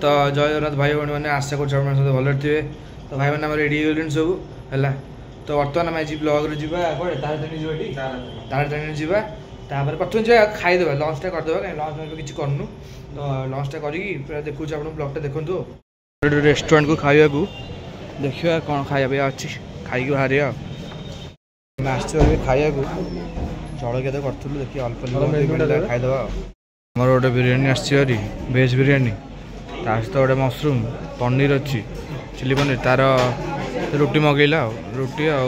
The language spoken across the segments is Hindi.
तो जय जगन्नाथ भाई भाई मैंने आशा कर भले थे तो भाई मैंने रेडी हो सब है। तो बर्तमान आम आज ब्लग्रे जाए तारताणी जावा प्रथम जा खाईदे लंचटा करदे कहीं लंच किसी करनु तो लंचटा करी देखुँ आप ब्लगटा देखूँ रेस्टोरेंट को खावा को देखा कौन खाया अच्छी खाई बाहर आस खाया को जलखिया तो करूँ देखिए अल्प खाईदे मोर गोटे बिरियानी आसरी वेज बिरियानी सहित गोटे मशरूम पनीर अच्छी चिली पनीर तार रुटी मगेला रुटी आ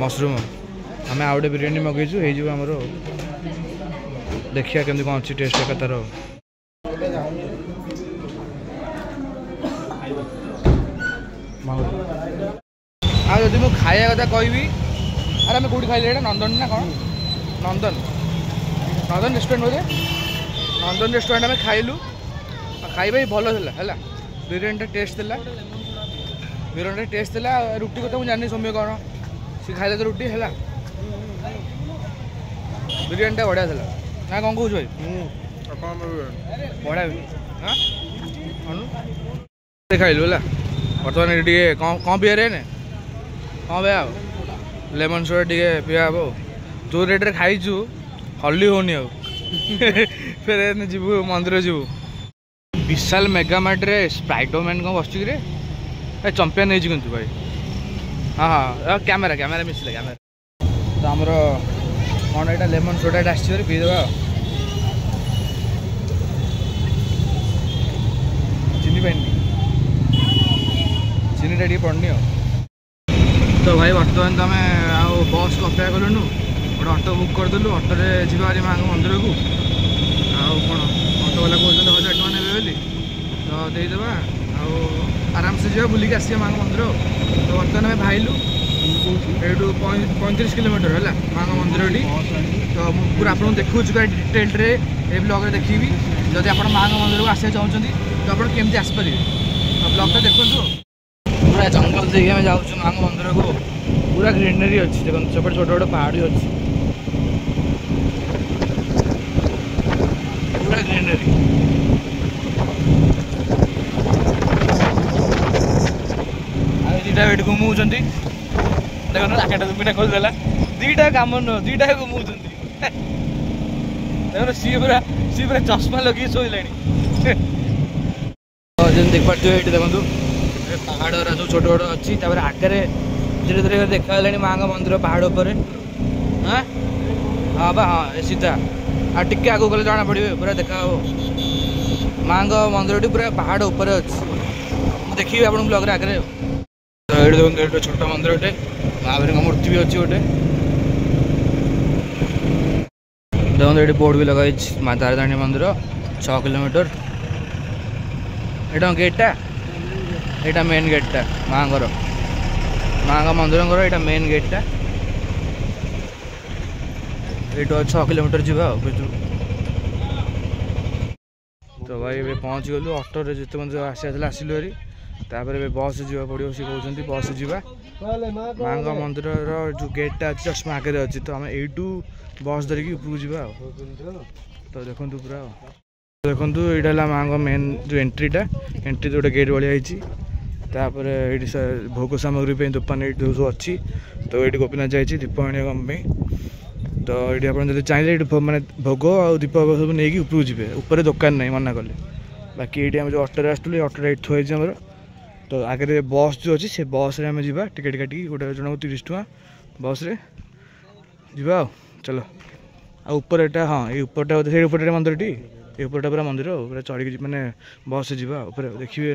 मशरूम आम आउ गोटे बिरियानी मगेचु हो आमर देखिए केमती कौन अच्छी टेस्ट एक तार आदि मुझे खाया कथा कहि अरे आम कौटी खाइले नंदन ना कौन नंदन नंदन रेस्टोरेंट बोधे नंदन रेस्टोरेंट आम खाइलु खाଇବା भल है बिरियानी टेस्ट था बिरियानी टेस्ट था रुटी कथा मुझे जानी समय कौन सी खाइले तो रुटी है बिरियानी बढ़िया था ना कौन कौच भाई बढ़िया हाँ खाइलु है बर्तमान ये कौन पिया हाँ भाई आ लेमन सोडा टे पिया हे जो रेट्रे खाइचु हल्ली होनी फिर जीवु मंदिर जीवु विशाल मेगामार्ट रे स्प्राइटोमैन कौन बस चंपियन नहीं भाई हाँ हाँ कैमेरा कैमेरा मिसला कैमेरा तो आमर कौन यहाँ लेमन सोडा आसर पीदेवा चीनी पानी चीनीटा टे पड़नी तो भाई बर्तमान तो आम बस को अपेक्षा कलुनु गोटे ऑटो बुक करदेलु ऑटोरे जी माँ मंदिर को कौन ऑटो वाला कहते 1000 टका ने बोली तो देदेवा आराम से जा बुलिक आस माँ मंदिर तो बर्तमान आम भाईलु ये 35 किलोमीटर है माँ मंदिर तो पूरा आपको देखा डिटेल्रे ये ब्लॉग देखी जदि आप माँ मंदिर को आसा चाहते तो आप केमती आसपारे तो ब्लॉगटा देखो पूरा जंगल देखिए आम जाऊँ माँ मंदिर को पूरा ग्रीनरी अच्छी देखो सेपटे छोटे छोटे पहाड़ी अच्छी पूरा ग्रीनरी दीटा ये घुमाऊँ देखो राकेट दुपीटा खोलदेला दीटा कम नुह दीटा घुमाऊँ देखो सी पूरा चश्मा लगे शोला देख पार्थ ये देखो पहाड़ जो छोट छोट अच्छी आगे धीरे धीरे देखा माँ मंदिर पहाड़ पर हाँ हाँ बा हाँ सीधा आ टिके आगे गले जना पड़े पूरा देखा माँ मंदिर पूरा पहाड़ उपर अच्छी देखिए आप ब्लॉग आगे देखो छोट मंदिर गोटे महावीर मूर्ति भी अच्छी गोटे देखो ये बोर्ड भी लगाई माँ तारताणी मंदिर 6 किलोमीटर ये गेटा यहाँ मेन गेटा माँ मंदिर यहाँ मेन गेटा ये 6 किलोमीटर जावा तो भाई ये पहुँच गलु ऑटो रे जिते मतलब आसाला आसिलु हरी तापर बस जा पड़ो सी कहते बस जा माँ मंदिर जो गेटा अच्छी चश्मा आगे अच्छी तो आम यू बस धरिकी उपरको जा तो देखु पूरा देखु यहाँ माँ मेन जो एंट्रीटा एंट्री जो गेट भाई तापर ये भोग सामग्री दुकान ये सब अच्छी तो ये गोपीनाथ जाइए दीप आने तो ये आप चाहिए मैंने भोग आ दीप सब नहीं उपरको जी ऊपर दुकान नहीं मना कले बाकी ये जो ऑटो आसलु ऑटो ये थोड़ी आमर तो आगे बस जो अच्छी से बस आम जा टिकेट काटिकी गोटे जन को 30 टका बस रे जा चलो आपर यहाँ हाँ ये उपरटा से ऊपर मंदिर टी ये उपरटा पूरा मंदिर पूरा चढ़ी मैंने बस जा देखिए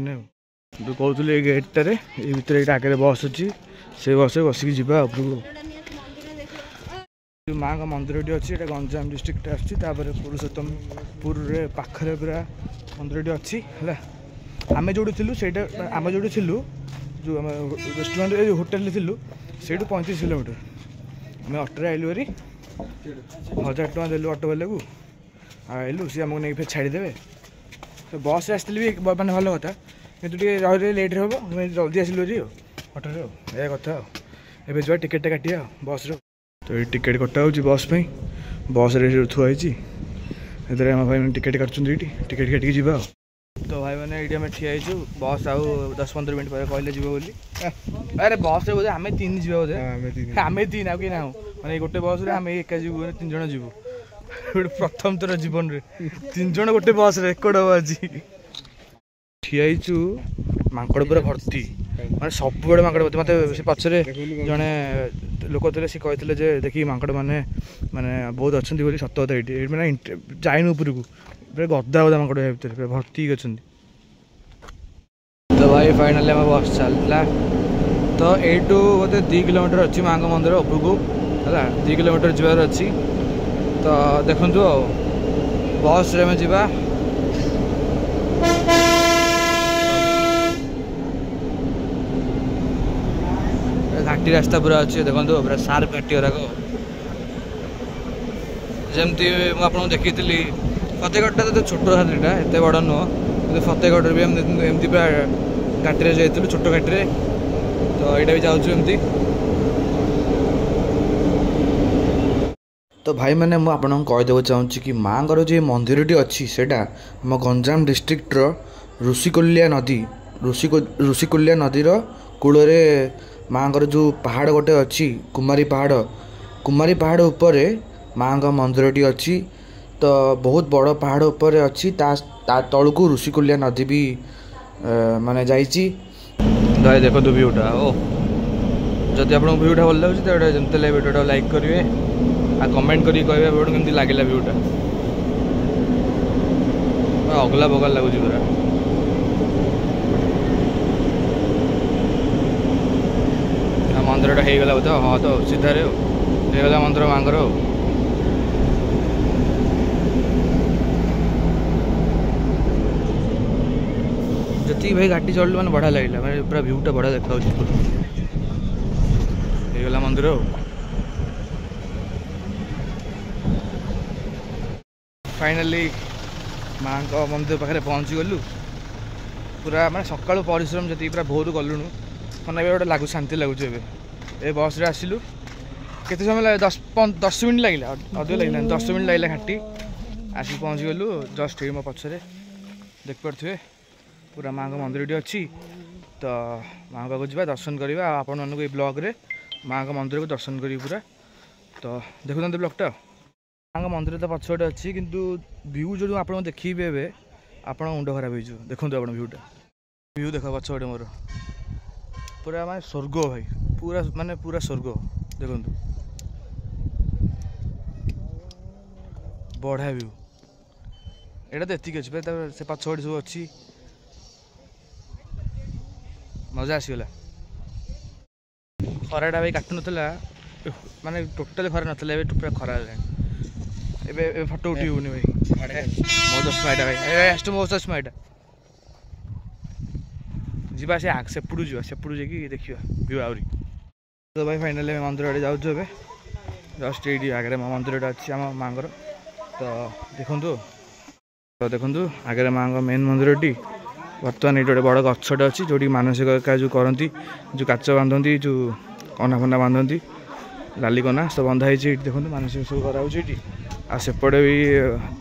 तो कहते गेटार ये भितर ये आगे बस अच्छी से बस बसिक जा माँ का मंदिर अच्छी गंजाम डिस्ट्रिक्ट आसपर पुरुषोत्तमपुर पाखे पूरा मंदिर अच्छी है आम जो आम जो जो आम रेस्टोरेंट होटेल थिलु से 35 किलोमीटर आम ऑटो आइलु भारी 1000 टका देलु ऑटो वाले को आइलु सी आमको नहीं फिर छाड़ीदे तो बस आसती भी मैंने भल कथा कि लेट हम जल्दी आसिलु भारी ऑटो या कथा ए जा टिकेटा काटिया बस तो ये टिकेट कटा हो बस बस रे थुआई भाई टिकेट काटुँच टिकेट काटिकी जा तो भाई मैंने ये आम ठिया बस आउ 10-15 मिनट पर कहले जीव बोली अरे बस बोधे आम 3 जी बोधे आम 3 आ कि ना मैंने गोटे बस आम एका जीव 3 जन जीव गोटे प्रथम थर जीवन रे 3 जन गोटे बस रेकर्ड हम आज ठिया मांकड़ पूरा भर्ती माने सब बड़े मांकड़ भर्ती मत से पछरे जड़े लोक थे सी कहते देखिए मांकड़ मैंने माने बहुत अच्छा बोली सत ये मैंने जाइन उपरकू पूरा गदा गदा मांकड़ भर भर्ती अच्छा। तो भाई फाइनाली आम बस चलता तो यू बोधे 2 किलोमीटर अच्छी माँ मंदिर उपरकू है 2 किलोमीटर जीवार अच्छी। तो देखु बस रे जा घाटी रास्ता पूरा अच्छे देखो पूरा सार्प घाटी गुराक जमती मुझे देखी फतेहगढ़ तो छोट घाटीटा एत बड़ नुह कि फतेहगढ़ भी एमती पूरा घाटी जाइलु छोट घाटी तो यहाँ भी जाऊँगी। तो भाई मैंने मुझे कहीदेव चाहूँगी कि माँ जो मंदिरटी अच्छी सेटा आम गंजाम डिस्ट्रिक्टर ऋषिकोलिया नदी ऋषिकोलिया नदीर कूल माँ जो पहाड़ गोटे अच्छी कुमारी पहाड़ उपर माँ मंदिरटी अच्छी। तो बहुत बड़ पहाड़ उपर अच्छी तलू ऋषिकोलिया नदी भी माने जाइए। भाई देखो व्यूटा ओ जदि आप व्यूटा भल लगे तो जमती लगे वीडियो लाइक करेंगे आ कमेंट करी कहे केमती लगे व्यूटा अगला बगल लगुच पूरा मंदिरटा होगला बोधे हाँ तो सीधारे होगला मंदिर मांगर जी भाई घाटी चढ़लु मैंने बढ़िया लगे मैंने पूरा व्यूटा बढ़िया देखा होगला मंदिर फाइनाली माँ मंदिर पाखे पहुँची गलु पूरा मैं सका परिश्रम जी पूरा भोर गलुणु मैंने गोटे लगुच शांति लगुच ए बस रे आसिलु केते समय लगे 10 मिनट लगे अधिक लगे 10 मिनट लगे घाटी आसिक पहुँची गलु जस्ट मो पछरे देख पारे पूरा माँ मंदिर अच्छी। तो माँ पाक जा दर्शन करवा आपण मानक ब्लॉग माँ मंदिर को दर्शन करी पूरा। तो देखुं ब्लॉगटा माँ मंदिर तो पछटे अच्छी किंतु व्यू जो आप देखिए आप मुंड खराब हो देखो आप व्यूटा व्यू देख पछटे मोर पूरा माने स्वर्ग भाई पूरा माने पूरा स्वर्ग देखो बढ़िया व्यू एटा तो एतिक अच्छे से पछपटे सब अच्छी मजा आसीगला। खराटा भाई काटु नाला माने टोटाल खरा नाला पूरा खरा ए फोटो उठी होनी भाई मो चश्मा एटा भाई एस्ट मो चश्मा एटा जीवा सेपटू जाकि देखा व्यू आहरी। तो भाई फाइनाली मंदिर आड़े जाऊँ ए जस्ट ये आगे मंदिरटा अच्छी आम माँ तो देखु आगे माँ मेन मंदिरटी बर्तमान ये गोटे बड़ गछटे अच्छी जो मानसिक जो करती जो काच बांधती जो कना फना बांधती लाली कना सब बंधाई देखो मानसिक सब कराई आ सेपटे भी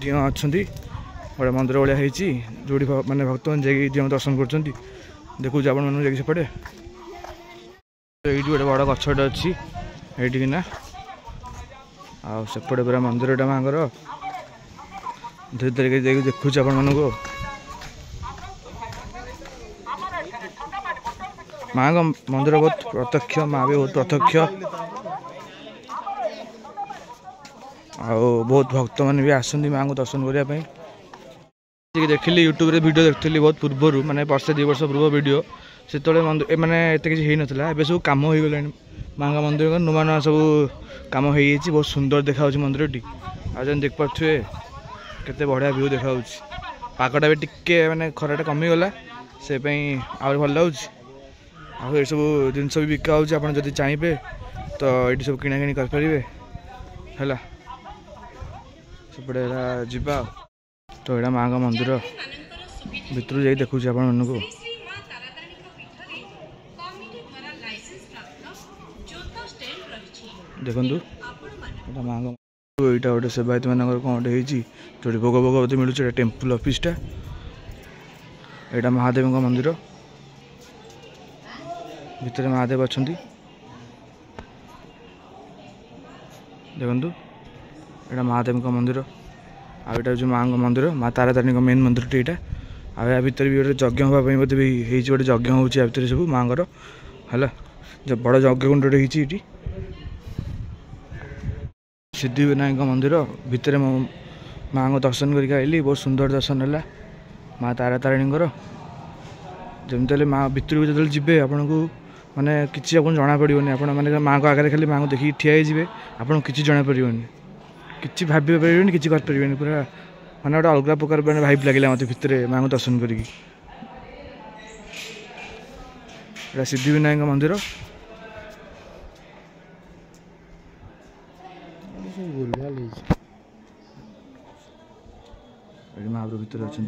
दिह अच्छा गोटे मंदिर भाया होती जो मैंने भक्त मैंने जाकि दिह दर्शन कर देखु आपण मैंने जाकि सेपटे ये गोटे बड़ गछटे अच्छी ये आसेपटे पूरा मंदिरटा माँ धीरे धीरे देखुच आपण मानक माँ का मंदिर बहुत प्रत्यक्ष माँ भी बहुत प्रत्यक्ष बहुत भक्त मैंने भी आसती माँ को दर्शन करने देखिली यूट्यूब रे वीडियो देखी बहुत पूर्वर माने वर्षे 2 वर्ष पूर्व वीडियो से मंदिर मैंने एत किसी होता है सब कम हो गला माँ का मंदिर नुआ नुआ सब कम हो बहुत सुंदर देखा मंदिरटी आज देख पारे केते बढ़िया व्यू देखा पागटा भी टिके मैंने खराटा कमीगला से आहुरी भल लगे आ सब जिनस भी बिका आप चाहिए तो ये सब किना किणी करें है सेपटे जा तो यहाँ माँ का मंदिर भितर जा देखुच आप देखु माँ का यहाँ गोटे सेवायत मान कौन जो भोग भोग मिलूँ टेम्पल ऑफिसटा एटा महादेव मंदिर भितर महादेव अच्छा देखु एटा महादेव मंदिर आटा हूँ माँ मंदिर माँ तारातारिणी मेन मंदिर टीटा आ भितर भी गोटे यज्ञ हाँपाई बोधे भी गोटे यज्ञ हो सब माँ है बड़ यज्ञ कुंड ये सिद्धिविनायक मंदिर भितर माँ को दर्शन करके आइली बहुत सुंदर दर्शन है माँ तारातारिणी जमी माँ भितर को जो जी आपन को माने किसी आपन जना पड़ोनी आप माँ को आगे खाली माँ को देखिए ठिया हो आपन कि जना पड़ोनी कि भाभी पारे कि कर पूरा मैंने गोटे अलग प्रकार मैंने भाइब लगे मत भितर माँ को दर्शन करी सिद्धिविनायक मंदिर महाप्रभु भितर अच्छा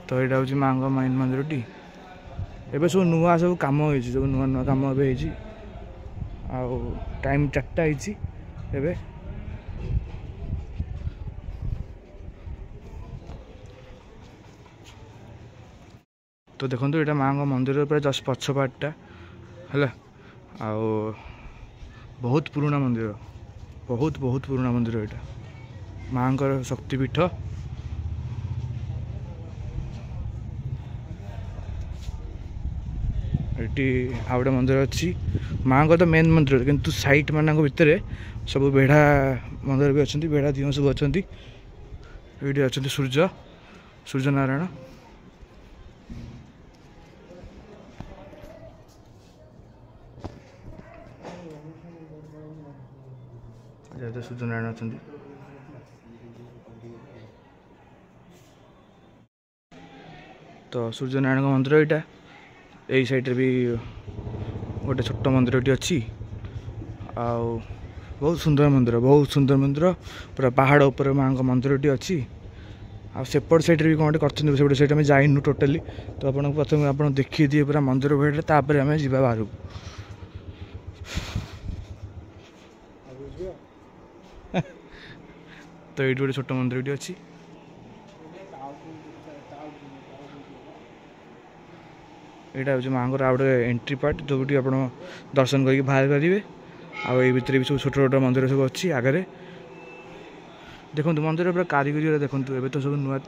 तो यहाँ हूँ माँ का मेन मंदिर टी एवं सब नुआ सब कम हो सब नुआ नुआ कम टाइम 4टा एवं तो देखो यहाँ माँ का मंदिर पूरा जस्ट पछ पार्टा है बहुत पुराना मंदिर बहुत बहुत पुराना मंदिर यहाँ माँ का शक्तिपीठ ये आउटे मंदिर अच्छी माँ का तो मेन मंदिर किंतु साइट मान भितर सब बेढ़ा मंदिर भी अच्छा बेढ़ा दिह सब अच्छा ये अच्छा सूर्य नारायण सूर्य नारायण अच्छा तो सूर्य नारायण मंदिर यहाँ यही साइड भी गोटे छोट मंदिर अच्छी बहुत सुंदर मंदिर पूरा पहाड़ ऊपर माँ का मंदिर अच्छी सेपट साइड भी कौन कर साइड आम जाइनु टोटाली तो आप प्रथम आप देखी दिए पूरा मंदिर भेड़ तापर आम जा बाहर तो ये गोटे छोट मंदिर अच्छी यहाँ हूँ माँ को आउटे एंट्री पार्ट जो आप दर्शन करके बाहर करेंगे आई भितर भी सब छोट छोट मंदिर सब अच्छी आगे देखो मंदिर पूरा कारीगरी देखो ए तो सब नुआ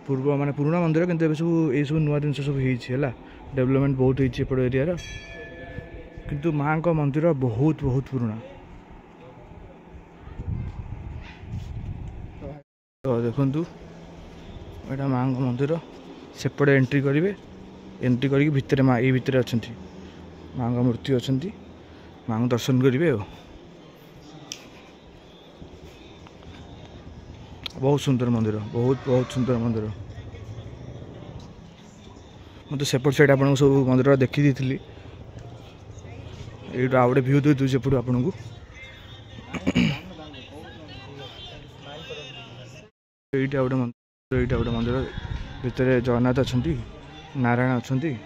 पूर्व माने पुराना मंदिर किंतु सब ये सब नुआ जिन सब है डेवलपमेंट बहुत होपट एरिया किंतु माँ का मंदिर बहुत बहुत पुराना तो देखु यहाँ माँ का मंदिर सेपटे एंट्री करेंगे एंट्री करके भितर माँ ये भितर अच्छा माँ का मूर्ति अच्छा माँ को दर्शन करेंगे बहुत सुंदर मंदिर बहुत बहुत सुंदर मंदिर मतलब सेपट साइड आपको सब मंदिर देखी दी ये आउटे भ्यू दे दूसरे सेपट आपन को ये गोटे मंदिर भितर जगन्नाथ अच्छा नारायण अच्छा देखो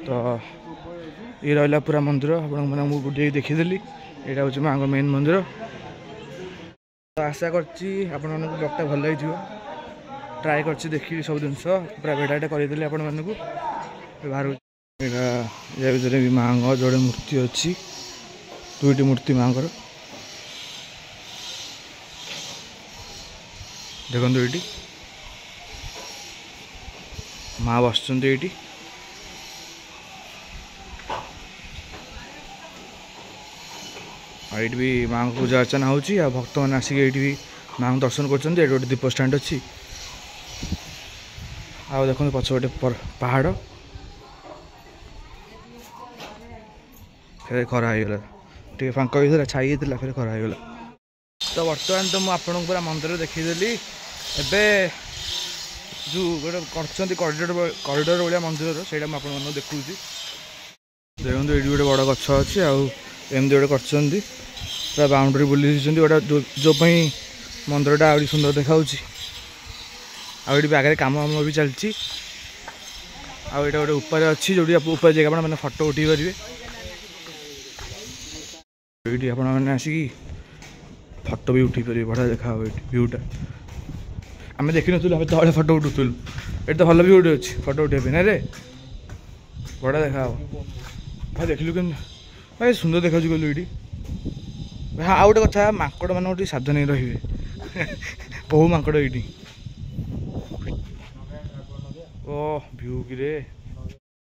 तो ये रहा पूरा मंदिर आपको गोटे देखीदेली यहाँ हूँ माँ का मेन मंदिर तो आशा कर ब्लॉगटा भल हो ट्राए कर देखी सब जिन पूरा भेड़ाटा करदेली आपण मानक बाहर भितर भी माँ का जोड़े मूर्ति अच्छी दुईटी मूर्ति माँ को देखो ये माँ बस ये भी माँ को पूजा अर्चना हो भक्त मैंने आसिक ये भी माँ को दर्शन कर गोटे दीप स्टैंड अच्छी आ देखो पछपटे पहाड़ फिर खरा हो गला टे फांका होता छाई होता फिर खरा हो गला तो बर्तमान तो मुझे पूरा मंदिर देखीदेली एवं जो गोटे कॉरिडोर भाया मंदिर से मुझे देखूँ देखो ये गोटे बड़ गछ अच्छी आमती गोटे कर बाउंड्री बुले गोटे जो मंदिरटा आउरी सुंदर देखाऊँ आगे आगे कम भी चलती आईटा गोटे ऊपर अच्छी जो ऊपर जगह मैंने फोटो उठे पारे ये आपने आसिकी फोटो भी उठे पारे बढ़िया देखा भ्यूटा आम देखी नुँ आम तले फोटो उठुलु ये तो भल भ्यूटे अच्छी फोटो उठे ना रे बढ़िया देखा भाई देखलु कि भाई सुंदर देखा कहलु ये भाई आउ गोटे कथा माकड़ मान सावधान रे बहु माकड़ ये ओ भ्यू कि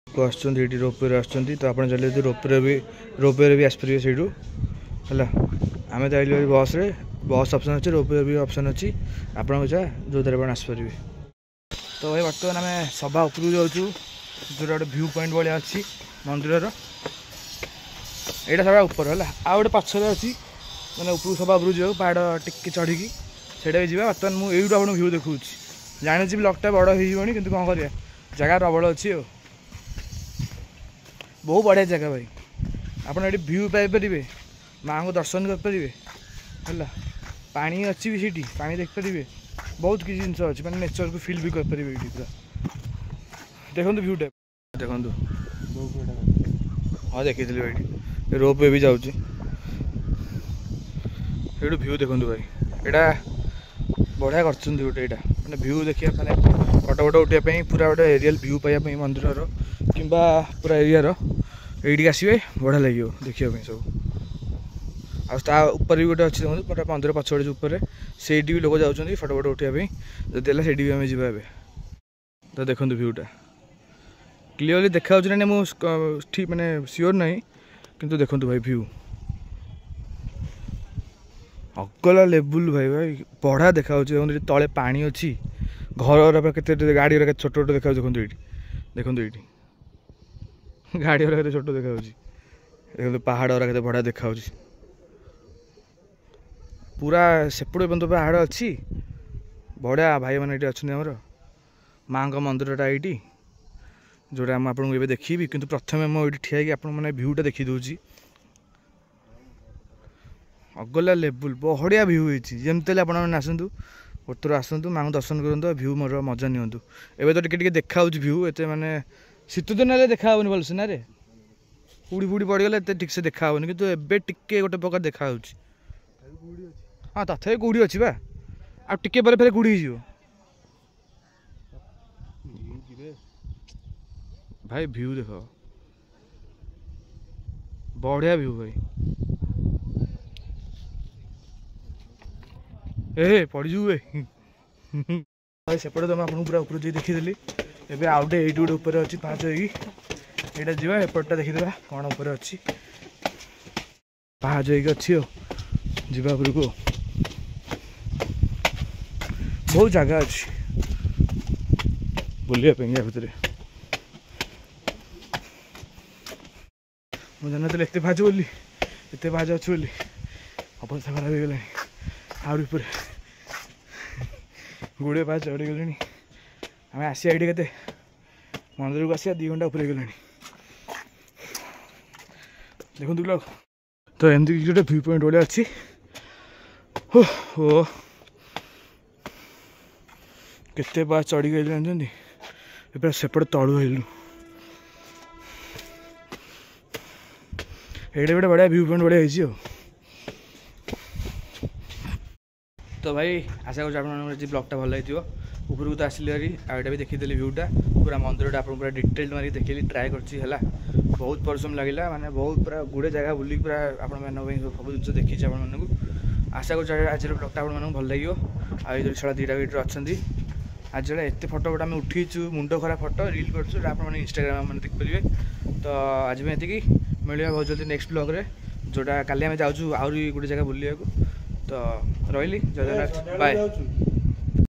आसुँच रोपवे तो आप चलिए रोपवे भी आसपारे से है आम जाइल बस रे बस ऑप्शन अच्छे रोपवे भी ऑप्शन अच्छी आपको जा जो द्वारा आप आसपारे तो भाई बर्तमान आम सभा उपरକୁ जाऊँ जो गोटे भ्यू पॉइंट भाया अच्छी मंदिर यहाँ सभा ऊपर है आ गए पचर अच्छी मैंने उपरକୁ सभा उपरକୁ जाओ पहाड़ टिके चढ़ी से बर्तमान मुझे आप भ्यू देखूँ जानी ब्लॉगटा बड़ होनी कि कौन कर जगह प्रबल अच्छी बहुत बढ़िया जगह भाई आपड़ ये भ्यू पाइपर माँ को दर्शन करेंगे है पानी अच्छी भी सीटी पानी देखिपारे बहुत किसी जिन अच्छी मैंने नेचर को फिल भी करेंगे ये पूरा देखो भ्यूटा देखो हाँ देखी ये रोपवे भी जाऊँगी भ्यू देखो भाई यहाँ बढ़िया कर गोटे यहाँ मैंने भ्यू देखिए मैंने फोटो फोटो उठाई पूरा गोटे एरियल भ्यू पाइबापी मंदिर कि पूरा एरिया ये आसवे बढ़िया लगे देखा सब आपर भी गोटे अच्छी देखो मंदिर पछपड़े जो ऊपर से भी लोग जाऊँच फोटो फोटो उठाई जब है से भी आम जा तो देखो भ्यूटा क्लीयरली देखा ना मुझे ठीक मैंने सियोर ना किंतु देखो भाई भ्यू अगला लेवल भाई भाई बढ़िया देखा तले पानी अच्छी घर के गाड़ी छोट छोट देखा देखो ये गाड़ी के छोट देखा देखो पहाड़ के बढ़िया देखा पूरा सेपटे बंद पहाड़ अच्छी बढ़िया भाई मैंने ये अच्छे आमर माँ का मंदिरटा ये जोटा मुझे देखी कि प्रथम मुझे ठिया आप भ्यूटा देखी दूसरी अगला लेवल बढ़िया भ्यू होमती आपने आसतु उत्तर आसतु माँ को दर्शन करूँ भ्यू मोर मजा नियंतु एवं तो टिके देखा भ्यू एत मानने शीत दिन देखा हेनी भलसे ना रे उड़ी फुड़ी पड़गले एत ठीक से देखा हेनी कि एवं टिके गोटे प्रकार देखा हाँ तथा गुड़ी अच्छी बा आ टिके पर फेर गुड़ी हो भाई भ्यू देख बढ़िया भ्यू भाई ए पड़जु भाई सेपटे तो आपको पूरा ऊपर जी देखीदी एवं आउ गए ये गोटे ऊपर अच्छी पाँच होटा जावा एपटा देखीदा कौन ऊपर अच्छी पाँच अच्छी जीवा उपरको बहुत जगह अच्छी बुलिया भितर मुझे जानी एत पाँच बोली एत पाँच अच्छी बोली अवस्था खराब हो गला आउरी ऊपर गुड़े पाँच चढ़ी गले आम आसिया ये के मंदिर को आसिया 2 घंटा ऊपर गला देखो ब्लॉग तो एमती गोटे व्यू पॉइंट भाया अच्छी हो केते पाँच चढ़ी गए जानते पूरा सेपटे तलू आइलु ये गोटे बढ़िया व्यू पॉइंट बढ़िया हो तो भाई आशा कर ब्लॉगटा भल लगी ऊपर को तो आसिली हारी आईटा भी देखीदेली भ्यूटा पूरा मंदिरटा आप पूरा डिटेल मारी देखिए ट्राए कर बहुत परिश्रम लगे माने बहुत पूरा गुड़े जगह बुल पूरा आप सब जिन देखी आपको आशा कर आज ब्लॉगटा आप भल लगे आई छड़ा 2टा भिडियो अच्छा आज जो एत फोटो गोटे आम उठीचु मुंड खरा फोटो रील कर इंस्टाग्राम मैंने देखिपारे तो आज भी ये मिलवा बहुत जल्दी नेक्स्ट ब्लॉग रे जोटा काली आम जाऊँ आहरी गोटे जगह बुलिया तो रही जय जगन्नाथ बाय।